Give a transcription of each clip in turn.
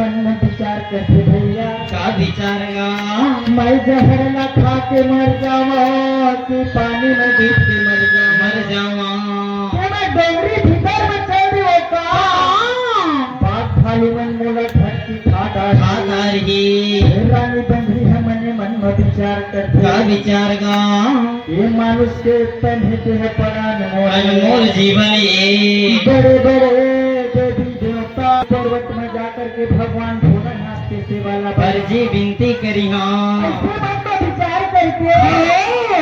मन में विचार करते भैया का विचार गा मैं जहर न खा के मर जावा कि पानी में डूब के मर मर जावा जावा मैं डोंगरी भीतर में चल दी होता बात खाली मन मोला धरती खाता रही रानी बंधरी है मने मन में विचार का करते विचार गा ये मानुष के तन है है पड़ा अनमोल जीवन ये बड़े बड़े देवी देवता पर्वत में जाकर के भगवान भोलेनाथ के सेवाला पर जी विनती करी हाँ ऐसे बात का विचार करके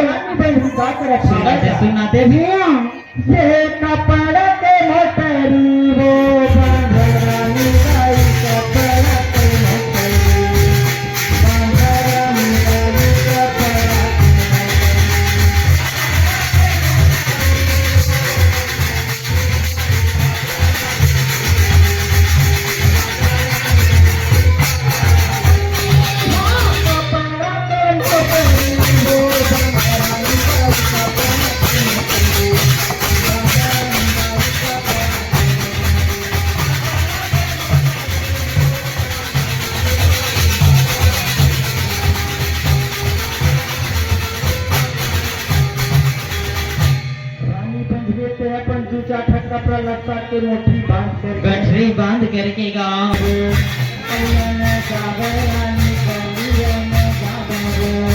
रानी बंधरी बात रखा सुनाते भैया ये कपड़ा के मोटरी वो बांधरानी गाई कपड़ा के मोटरी बांधरानी गाई कपड़ा कपड़ा के मोटरी वो बांधरानी गाई कपड़ा रानी बंधुए ते अपन दू चार कपड़ा लटका के मोटी बांध कर गठरी बांध करके गाँव रानी कलिया में जावे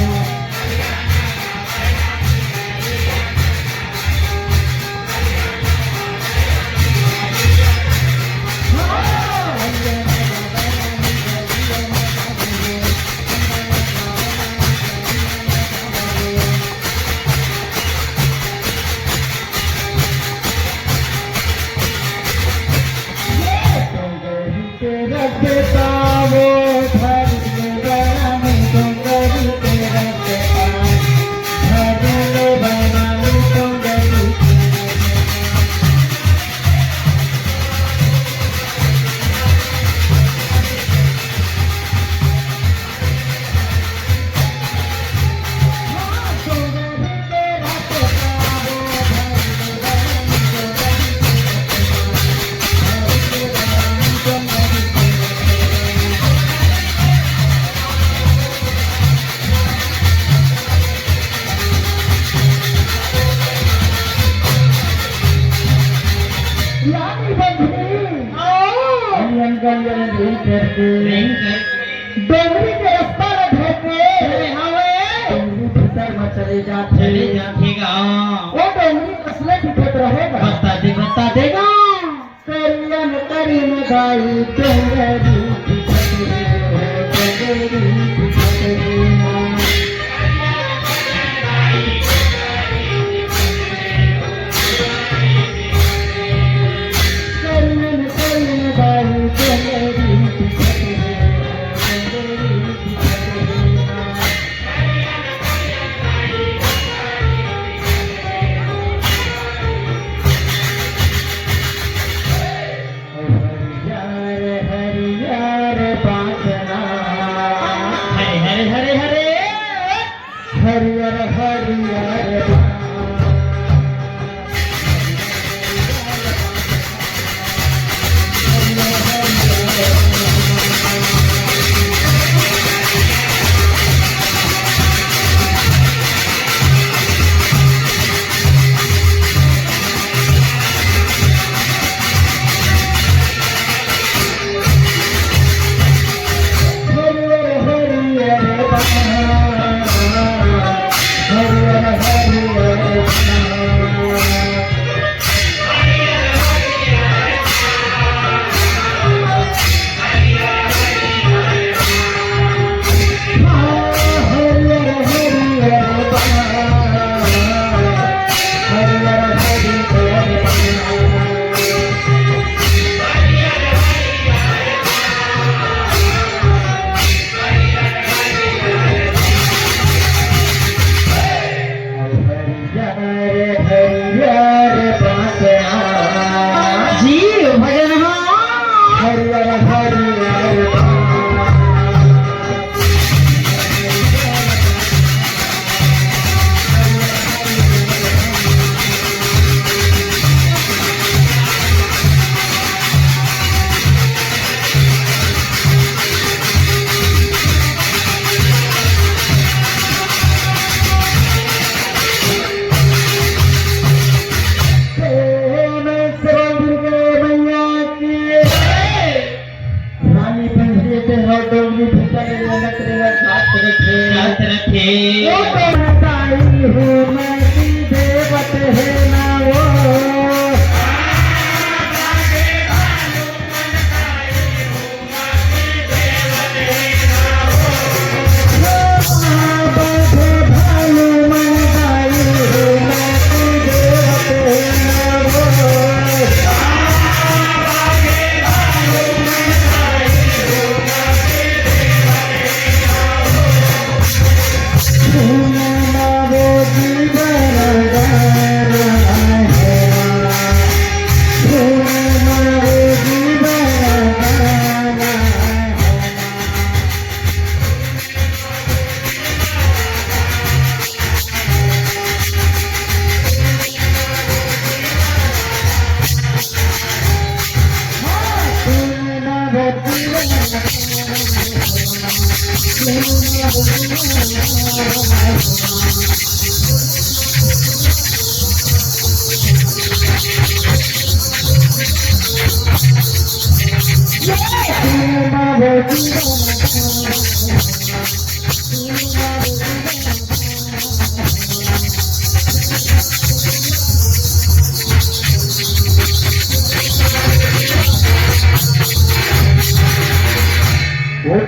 रखता वो घर में रानी डोंगरी के रखता भजलो बनानी डोंगरी डोंगरी के रखता वो घर में रानी डोंगरी रानी बंधरी अलियन गलियन ढूंढ करके डोंगरी के रास्ता में ढोके डोंगरी भीतर में चले चले जाते जाते गाँव वो डोंगरी कसले दिखत रहेगा बता देगा करियन करिन गाई डोंगरी दिखत रे डोंगरी दिखत रे करियन करिन गाई डोंगरी दिखत रे डोंगरी दिखत रे हरियर हरियर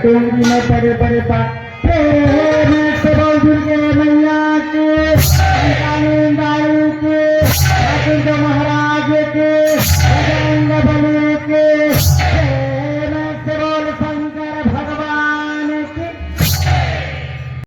डोंगरी में बड़े बड़े पत्थर